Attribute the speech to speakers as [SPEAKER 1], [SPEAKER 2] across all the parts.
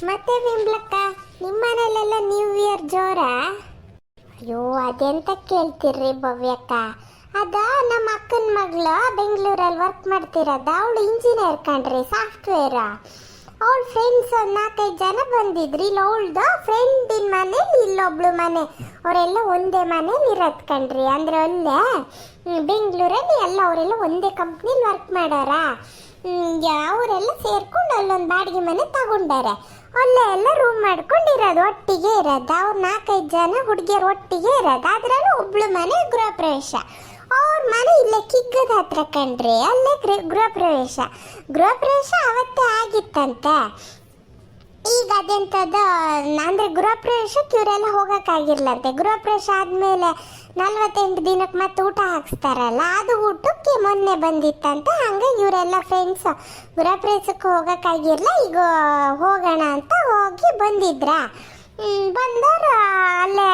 [SPEAKER 1] ಮತ್ತೆ ಬಿಂಬ್ಲಕ್ಕ, ನಿಮ್ಮನೇಲೆಲ್ಲ new year ಜೋರ? ಅಯ್ಯೋ ಅದೆಂತ ಕೇಳ್ತಿರ್ರಿ ಭವ್ಯಕ್ಕ, ಅದ ನಮ್ಮ ಅಕ್ಕನ ಮಗಳು ಬೆಂಗಳೂರಲ್ಲಿ ವರ್ಕ್ ಮಾಡ್ತಿರೋದ. ಅವಳು ಇಂಜಿನಿಯರ್ ಕಣ್ರಿ, ಸಾಫ್ಟ್ವೇರ್. ಅವಳ ಫ್ರೆಂಡ್ಸ್ ಒಂದು 4-5 ಜನ ಬಂದಿದ್ರಿ. ಇಲ್ಲಿ ಅವಳ್ದು ಫ್ರೆಂಡಿನ ಮನೇಲಿ ಇಲ್ಲೊಬ್ಳು ಮನೆ, ಅವರೆಲ್ಲ ಒಂದೇ ಮನೇಲಿ ಇರೋದು ಕಣ್ರಿ. ಅಂದರೆ ಅಲ್ಲೇ ಬೆಂಗಳೂರಲ್ಲಿ ಎಲ್ಲ ಅವರೆಲ್ಲ ಒಂದೇ ಕಂಪ್ನಿಲಿ ವರ್ಕ್ ಮಾಡೋರ. ಅವರೆಲ್ಲ ಸೇರ್ಕೊಂಡು ಅಲ್ಲೊಂದು ಬಾಡಿಗೆ ಮನೆ ತಗೊಂಡಾರೆ. ಅಲ್ಲೇ ಎಲ್ಲ ರೂಮ್ ಮಾಡ್ಕೊಂಡಿರೋದು, ಒಟ್ಟಿಗೆ ಇರೋದು. ಅವ್ರು 4-5 ಜನ ಹುಡುಗಿಯರು ಒಟ್ಟಿಗೆ ಇರೋದು. ಅದರಲ್ಲೂ ಒಬ್ಳು ಮನೆ ಗೃಹ ಪ್ರವೇಶ. ಅವ್ರ ಮನೆ ಇಲ್ಲೇ ಕಿಗ್ಗದ ಹತ್ರ ಕಣ್ರಿ. ಅಲ್ಲೇ ಗೃಹ ಪ್ರವೇಶ ಅವತ್ತೇ ಆಗಿತ್ತಂತೆ. ಈಗ ಅದೆಂಥದ್ದು ಅಂದರೆ ಗೃಹ ಪ್ರವೇಶಕ್ಕೆ ಇವರೆಲ್ಲ ಹೋಗೋಕ್ಕಾಗಿರ್ಲಂತೆ. ಗೃಹ ಪ್ರವೇಶ ಆದಮೇಲೆ 48 ದಿನಕ್ಕೆ ಮತ್ತೆ ಊಟ ಹಾಕ್ಸ್ತಾರಲ್ಲ, ಅದು ಊಟಕ್ಕೆ ಮೊನ್ನೆ ಬಂದಿತ್ತಂತೆ. ಹಂಗಾಗಿ ಇವರೆಲ್ಲ ಫ್ರೆಂಡ್ಸ್ ಗೃಹ ಪ್ರವೇಶಕ್ಕೆ ಹೋಗೋಕ್ಕಾಗಿರಲ್ಲ, ಈಗ ಹೋಗೋಣ ಅಂತ ಹೋಗಿ ಬಂದಿದ್ರ. ಬಂದವರು ಅಲ್ಲೇ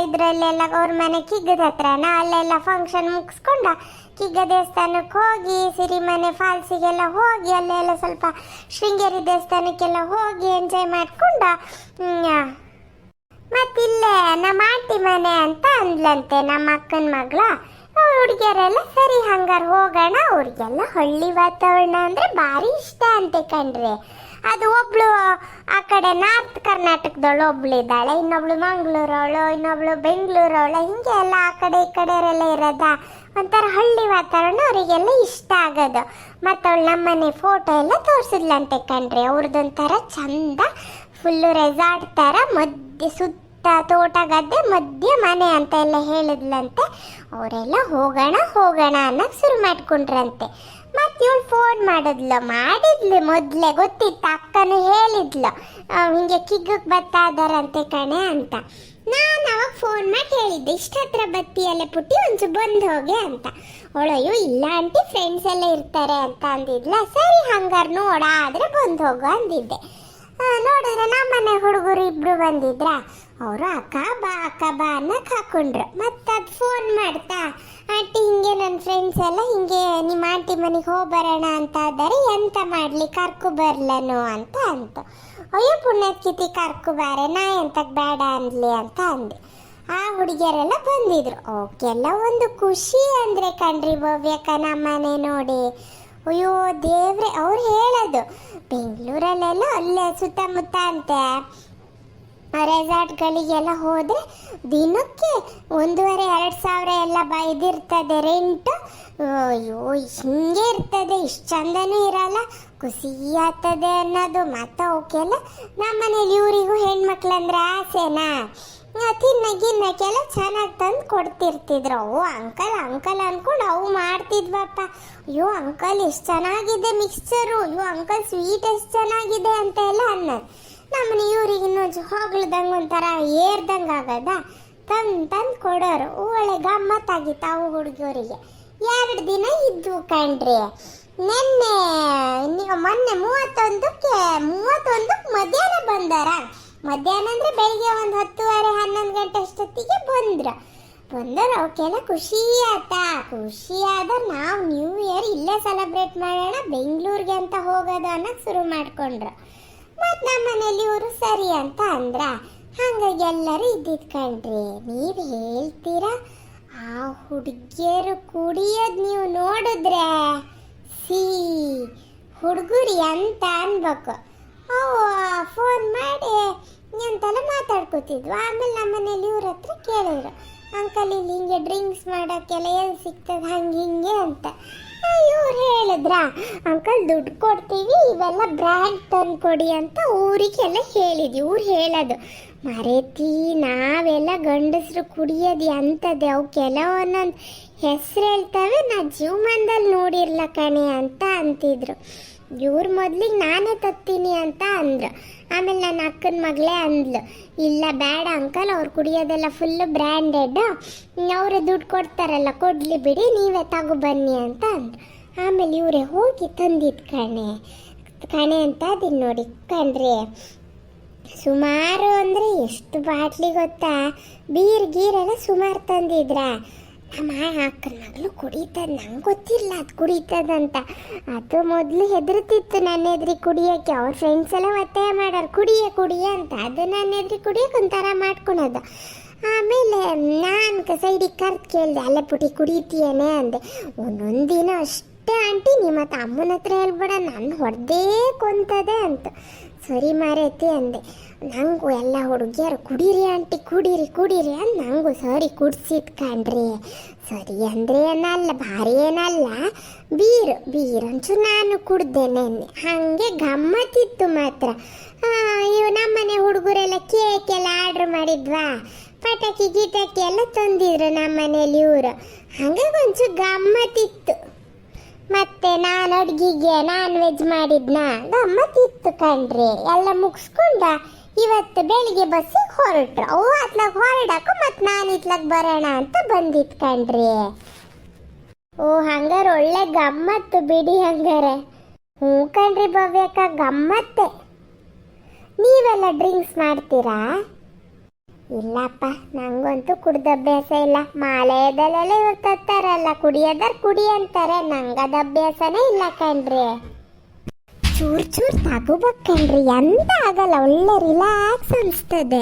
[SPEAKER 1] ಇದರಲ್ಲೆಲ್ಲ ಅವ್ರ ಮನೆ ಕಿಗ್ಗದ ಹತ್ರನ ಅಲ್ಲೆಲ್ಲ ಫಂಕ್ಷನ್ ಮುಗಿಸ್ಕೊಂಡು ಕಿಗ್ಗ ದೇವಸ್ಥಾನಕ್ಕೆ ಹೋಗಿ, ಸಿರಿಮನೆ ಫಾಲ್ಸಿಗೆಲ್ಲ ಹೋಗಿ, ಅಲ್ಲೆಲ್ಲ ಸ್ವಲ್ಪ ಶೃಂಗೇರಿ ದೇವಸ್ಥಾನಕ್ಕೆಲ್ಲ ಹೋಗಿ ಎಂಜಾಯ್ ಮಾಡಿಕೊಂಡು ಮತ್ತಿಲ್ಲೇ ನಮ್ಮ ಆಂಟಿ ಮನೆ ಅಂತ ಅಂದ್ಲಂತೆ ನಮ್ಮ ಅಕ್ಕನ ಮಗಳು. ಹುಡುಗಿಯರೆಲ್ಲ ಸರಿ ಹಂಗಾರೆ ಹೋಗೋಣ. ಅವ್ರಿಗೆಲ್ಲ ಹಳ್ಳಿ ವಾತಾವರಣ ಅಂದರೆ ಭಾರಿ ಇಷ್ಟ ಅಂತೆ ಕಣ್ರಿ. ಅದು ಒಬ್ಳು ಆ ಕಡೆ ನಾರ್ತ್ ಕರ್ನಾಟಕದವಳು ಒಬ್ಳಿದ್ದಾಳೆ, ಇನ್ನೊಬ್ಳು ಮಂಗಳೂರವಳು, ಇನ್ನೊಬ್ಳು ಬೆಂಗಳೂರವಳು. ಹಿಂಗೆ ಎಲ್ಲ ಆ ಕಡೆ ಈ ಕಡೆಯವರೆಲ್ಲ ಇರೋದ. ಒಂಥರ ಹಳ್ಳಿ ವಾತಾವರಣ ಅವರಿಗೆಲ್ಲ ಇಷ್ಟ ಆಗೋದು. ಮತ್ತು ಅವಳು ನಮ್ಮನೆ ಫೋಟೋ ಎಲ್ಲ ತೋರಿಸಿದ್ಲಂತೆ ಕಣ್ರಿ. ಅವ್ರದ್ದೊಂಥರ ಚಂದ, ಫುಲ್ಲು ರೆಸಾರ್ಟ್ ಥರ, ಮಧ್ಯೆ ಸುತ್ತ ತೋಟ ಗದ್ದೆ ಮಧ್ಯೆ ಮನೆ ಅಂತ ಎಲ್ಲ ಹೇಳಿದ್ಲಂತೆ. ಅವರೆಲ್ಲ ಹೋಗೋಣ ಅನ್ನೋಕೆ ಶುರು ಮಾಡ್ಕೊಂಡ್ರಂತೆ. ಮತ್ತು ಇವಳು ಫೋನ್ ಮಾಡಿದ್ಲು ಮೊದಲೇ ಗೊತ್ತಿತ್ತು, ಅಕ್ಕನೂ ಹೇಳಿದ್ಲು ಹಿಂಗೆ ಕಿಗ್ಗಕ್ಕೆ ಬರ್ತಾ ಇದ್ದಾರಂತೆ ಕಣೆ ಅಂತ. ನಾನು ಅವಾಗ ಫೋನ್ ಮಾಡಿ ಹೇಳಿದ್ದೆ, ಇಷ್ಟ ಹತ್ರ ಬತ್ತಿಯಲ್ಲೇ ಪುಟ್ಟಿ ಒಂಚೂರು ಬಂದು ಹೋಗಿ ಅಂತ. ಅವಳಯ್ಯೋ ಇಲ್ಲ ಆಂಟಿ, ಫ್ರೆಂಡ್ಸ್ ಎಲ್ಲ ಇರ್ತಾರೆ ಅಂತ ಅಂದಿದ್ಲ. ಸರಿ ಹಂಗಾರೆ ನೋಡ ಆದರೆ ಬಂದು ಹೋಗು ಅಂದಿದ್ದೆ. ನೋಡಿದ್ರೆ ನಮ್ಮನೆ ಹುಡುಗರು ಇಬ್ರು ಬಂದಿದ್ರ. ಅವರು ಅಕ್ಕ ಬಾ ಅನ್ನಕ್ಕೆ ಹಾಕೊಂಡ್ರು. ಮತ್ತು ಅದು ಫೋನ್ ಮಾಡ್ತಾ, ಆಂಟಿ ಹಿಂಗೆ ನನ್ನ ಫ್ರೆಂಡ್ಸ್ ಎಲ್ಲ ಹಿಂಗೆ ನಿಮ್ಮ ಆಂಟಿ ಮನೆಗೆ ಹೋಗ್ಬರೋಣ ಅಂತ ಇದ್ದಾರೆ, ಎಂತ ಮಾಡಲಿ ಕರ್ಕು ಬರ್ಲನು ಅಂತ ಅಂತು. ಅಯ್ಯೋ ಪುಣ್ಯಕಿತಿ ಕರ್ಕು ಬಾರೆ, ನಾ ಎಂತಕ್ಕೆ ಬೇಡ ಅನ್ಲಿ ಅಂತ ಅಂದೆ. ಆ ಹುಡುಗಿಯರೆಲ್ಲ ಬಂದಿದ್ರು. ಅವಕ್ಕೆಲ್ಲ ಒಂದು ಖುಷಿ ಅಂದರೆ ಕಣ್ರಿ ಭವ್ಯಕ್ಕ ನಮ್ಮನೆ ನೋಡಿ. ಅಯ್ಯೋ ದೇವ್ರೆ, ಅವ್ರು ಹೇಳೋದು ಬೆಂಗಳೂರಲ್ಲೆಲ್ಲ ಅಲ್ಲೇ ಸುತ್ತಮುತ್ತ ಅಂತೆ ರೆಸಾರ್ಟ್ಗಳಿಗೆಲ್ಲ ಹೋದರೆ ದಿನಕ್ಕೆ 1,500-2,000 ಎಲ್ಲ ಇದಿರ್ತದೆ ರೆಂಟು. ಅಯ್ಯೋ ಹಿಂಗೆ ಇರ್ತದೆ, ಇಷ್ಟು ಚಂದನೂ ಇರಲ್ಲ, ಖುಷಿ ಆಗ್ತದೆ ಅನ್ನೋದು. ಮತ್ತು ಅವಕ್ಕೆಲ್ಲ ನಮ್ಮ ಮನೇಲಿ ಇವರಿಗೂ ಹೆಣ್ಮಕ್ಳಂದ್ರೆ ಆಸೆನಾ, ತಿನ್ನಕ್ಕೆಲ್ಲ ಚೆನ್ನಾಗಿ ತಂದು ಕೊಡ್ತಿರ್ತಿದ್ರು. ಅವು ಅಂಕಲ್ ಅಂದ್ಕೊಂಡು ಅವು ಮಾಡ್ತಿದ್ವಪ್ಪ. ಅಯ್ಯೋ ಅಂಕಲ್ ಎಷ್ಟು ಚೆನ್ನಾಗಿದೆ ಮಿಕ್ಸ್ಚರು, ಅಯ್ಯೋ ಅಂಕಲ್ ಸ್ವೀಟ್ ಎಷ್ಟು ಚೆನ್ನಾಗಿದೆ ಅಂತ ಎಲ್ಲ ಅನ್ನೋದು. ನಮ್ಮನೆ ಇವ್ರಿಗೆ ಇನ್ನೊಂದು ಹೊಗಳ್ದಂಗೆ ಒಂಥರ ಏರ್ದಂಗೆ ಆಗದ. ತಂದು ಕೊಡೋರು. ಒಳ್ಳೆ ಗಮ್ಮತ್ತಾಗಿತ್ತು ಅವು ಹುಡುಗಿಯವರಿಗೆ. 2 ದಿನ ಇದ್ವು ಕಣ್ರಿ. ಮೊನ್ನೆ 31ಕ್ಕೆ ಮಧ್ಯಾಹ್ನ ಬಂದಾರ. ಮಧ್ಯಾಹ್ನ ಅಂದರೆ ಬೆಳಿಗ್ಗೆ ಒಂದು 10:30-11 ಗಂಟೆ ಅಷ್ಟೊತ್ತಿಗೆ ಬಂದರು. ಅವಕ್ಕೆಲ್ಲ ಖುಷಿ ಆದ. ನಾವು ನ್ಯೂ ಇಯರ್ ಇಲ್ಲೇ ಸೆಲೆಬ್ರೇಟ್ ಮಾಡೋಣ, ಬೆಂಗಳೂರಿಗೆ ಅಂತ ಹೋಗೋದು ಅನ್ನೋಕೆ ಶುರು ಮಾಡ್ಕೊಂಡ್ರು. ಮತ್ತು ನಮ್ಮ ಮನೇಲಿ ಇವರು ಸರಿ ಅಂತ ಅಂದ್ರ. ಹಾಗಾಗಿ ಎಲ್ಲರೂ ಇದ್ದಿದ್ದು ಕಣ್ರಿ. ನೀವು ಹೇಳ್ತೀರಾ, ಆ ಹುಡುಗಿಯರು ಕುಡಿಯೋದು ನೀವು ನೋಡಿದ್ರೆ ಹುಡುಗರು ಅಂತ ಅನ್ಬೇಕು. ಅವು ಫೋನ್ ಮಾಡಿ ಎಂತೆಲ್ಲ ಮಾತಾಡ್ಕೊತಿದ್ವು. ಆಮೇಲೆ ನಮ್ಮ ಮನೇಲಿ ಇವ್ರ ಹತ್ರ ಕೇಳಿದ್ರು, ಅಂಕಲ್ ಇಲ್ಲಿ ಹಿಂಗೆ ಡ್ರಿಂಕ್ಸ್ ಮಾಡೋಕ್ಕೆಲ್ಲ ಎಲ್ಲಿ ಸಿಗ್ತದೆ ಹಿಂಗೆ ಅಂತ. ಇವ್ರು ಹೇಳಿದ್ರ, ಅಂಕಲ್ ದುಡ್ಡು ಕೊಡ್ತೀವಿ, ಇವೆಲ್ಲ ಬ್ರ್ಯಾಂಡ್ ತಂದು ಕೊಡಿ ಅಂತ ಊರಿಗೆಲ್ಲ ಹೇಳಿದ್ವಿ. ಇವ್ರು ಹೇಳೋದು, ಮರೆತಿ ನಾವೆಲ್ಲ ಗಂಡಸರು ಕುಡಿಯೋದು ಎಂಥದ್ದು, ಅವಕ್ಕೆಲ್ಲ ಒಂದೊಂದು ಹೆಸರು ಹೇಳ್ತವೆ, ನಾ ಜೀವಮಾನದಲ್ಲಿ ನೋಡಿರ್ಲ ಕಣೆ ಅಂತ ಅಂತಿದ್ರು. ಇವ್ರು ಮೊದಲಿಗೆ ನಾನೇ ತತ್ತೀನಿ ಅಂತ ಅಂದರು. ಆಮೇಲೆ ನನ್ನ ಅಕ್ಕನ ಮಗಳೇ ಅಂದ್ಲು, ಇಲ್ಲ ಬೇಡ ಅಂಕಲ್, ಅವ್ರು ಕುಡಿಯೋದೆಲ್ಲ ಫುಲ್ಲು ಬ್ರ್ಯಾಂಡೆಡ್, ಅವರೇ ದುಡ್ಡು ಕೊಡ್ತಾರಲ್ಲ, ಕೊಡಲಿ ಬಿಡಿ, ನೀವೇ ತಗೋ ಬನ್ನಿ ಅಂತ ಅಂದರು. ಆಮೇಲೆ ಇವರೇ ಹೋಗಿ ತಂದಿದ್ದು ಕಣೆ ಅಂತ ಅದನ್ನು ನೋಡಿ ಕಣ್ರಿ. ಸುಮಾರು ಅಂದರೆ ಎಷ್ಟು ಬಾಟ್ಲಿ ಗೊತ್ತಾ, ಗೀರೆಲ್ಲ ಸುಮಾರು ತಂದಿದ್ರ. ನಮ್ಮ ಅಕ್ಕನ ಮಗಳು ಕುಡಿತದ, ನಂಗೆ ಗೊತ್ತಿಲ್ಲ ಅದು ಕುಡಿತದಂತ. ಅದು ಮೊದಲು ಹೆದರ್ತಿತ್ತು ನನ್ನ ಎದುರಿಗೆ ಕುಡಿಯೋಕ್ಕೆ. ಅವ್ರ ಫ್ರೆಂಡ್ಸ್ ಎಲ್ಲ ಒತ್ತಾಯ ಮಾಡೋರು ಕುಡಿಯ ಅಂತ. ಅದು ನನ್ನ ಎದುರಿಗೆ ಕುಡಿಯೋಕೆ ಒಂಥರ ಮಾಡ್ಕೊಳೋದು. ಆಮೇಲೆ ನಾನು ಸೈಡಿಗೆ ಕರ್ದು ಕೇಳಿದೆ, ಅಲ್ಲ ಪುಟಿ ಕುಡಿತೀಯೇನೆ ಅಂದೆ. ಒಂದೊಂದು ದಿನ ಅಷ್ಟೇ ಆಂಟಿ, ನಿಮ್ಮ ಮತ್ತು ಅಮ್ಮನ ಹತ್ರ ಹೇಳ್ಬೇಡ, ನಾನು ಹೊಡೆದೇ ಕೊಂತದೆ ಅಂತ. ಸರಿ ಮಾರೈತಿ ಅಂದೆ. ನಂಗೂ ಎಲ್ಲ ಹುಡುಗಿಯರು ಕುಡೀರಿ ಆಂಟಿ ಕುಡೀರಿ ಅಂತ ನಂಗೂ ಸರಿ ಕುಡ್ಸಿದ್ ಕಣ್ರಿ. ಸರಿ ಅಂದರೆ ಏನಲ್ಲ, ಭಾರಿ ಏನಲ್ಲ, ಬೀರು ಒಂಚೂರು ನಾನು ಕುಡ್ದೆ ನೆನ್ನೆ. ಹಾಗೆ ಗಮ್ಮತ್ತಿತ್ತು ಮಾತ್ರ. ಇವು ನಮ್ಮನೆ ಹುಡುಗರೆಲ್ಲ ಕೇಕ್ ಎಲ್ಲ ಆರ್ಡ್ರ್ ಮಾಡಿದ್ವಾ, ಪಟಾಕಿ ಗಿಟಾಕಿ ಎಲ್ಲ ತಂದಿದ್ರು ನಮ್ಮ ಮನೇಲಿ ಇವರು. ಹಾಗಾಗಿ ಒಂಚೂರು ಗಮ್ಮತ್ತಿತ್ತು. ಮತ್ತೆ ನಾನು ಅಡ್ಗಿಗೆ ನಾನ್ ವೆಜ್ ಮಾಡಿದ್ನ, ಗಮ್ಮತ್ತಿತ್ತು ಕಣ್ರಿ. ಎಲ್ಲ ಮುಗಿಸ್ಕೊಂಡ ಇವತ್ತು ಬೆಳಿಗ್ಗೆ ಬಸ್ಸಿಗೆ ಹೊರಟ್ರು. ಅವು ಅತ್ಲಾಗ ಹೊರಡಾಕು ಮತ್ತು ನಾನು ಇತ್ಲಾಗ ಬರೋಣ ಅಂತ ಬಂದಿತ್ತು ಕಣ್ರಿ. ಓ ಹಂಗಾರೆ ಒಳ್ಳೆ ಗಮ್ಮತ್ತು ಬಿಡಿ ಹಂಗಾರೆ. ಹ್ಞೂ ಕಣ್ರಿ ಭವ್ಯಕ್ಕ, ಗಮ್ಮತ್ತೆ. ನೀವೆಲ್ಲ ಡ್ರಿಂಕ್ಸ್ ಮಾಡ್ತೀರಾ? ಇಲ್ಲಪ್ಪ, ನಂಗಂತೂ ಕುಡ್ದ ಅಭ್ಯಾಸ ಇಲ್ಲ. ಮಾಲಯದಲ್ಲೆಲ್ಲ ಇವ್ರು ತತ್ತಾರಲ್ಲ ಕುಡಿಯೋದಾರ ಕುಡಿ ಅಂತಾರೆ, ನಂಗದ ಅಭ್ಯಾಸನೇ ಇಲ್ಲ ಕಣ್ರಿ. ಚೂರ್ ತಗೋಬೇಕಣ್ರಿ, ಎಂತ ಆಗಲ್ಲ, ಒಳ್ಳೆ ರಿಲ್ಯಾಕ್ಸ್ ಅನಿಸ್ತದೆ.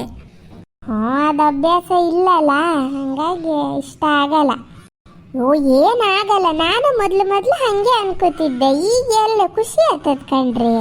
[SPEAKER 1] ಅದು ಅಭ್ಯಾಸ ಇಲ್ಲಲ್ಲ, ಹಂಗಾಗಿ ಇಷ್ಟ ಆಗಲ್ಲ. ಏನಾಗಲ್ಲ, ನಾನು ಮೊದ್ಲು ಹಾಗೆ ಅನ್ಕೋತಿದ್ದೆ, ಈಗ ಎಲ್ಲ ಖುಷಿ ಆಗ್ತದೆ ಕಣ್ರಿ.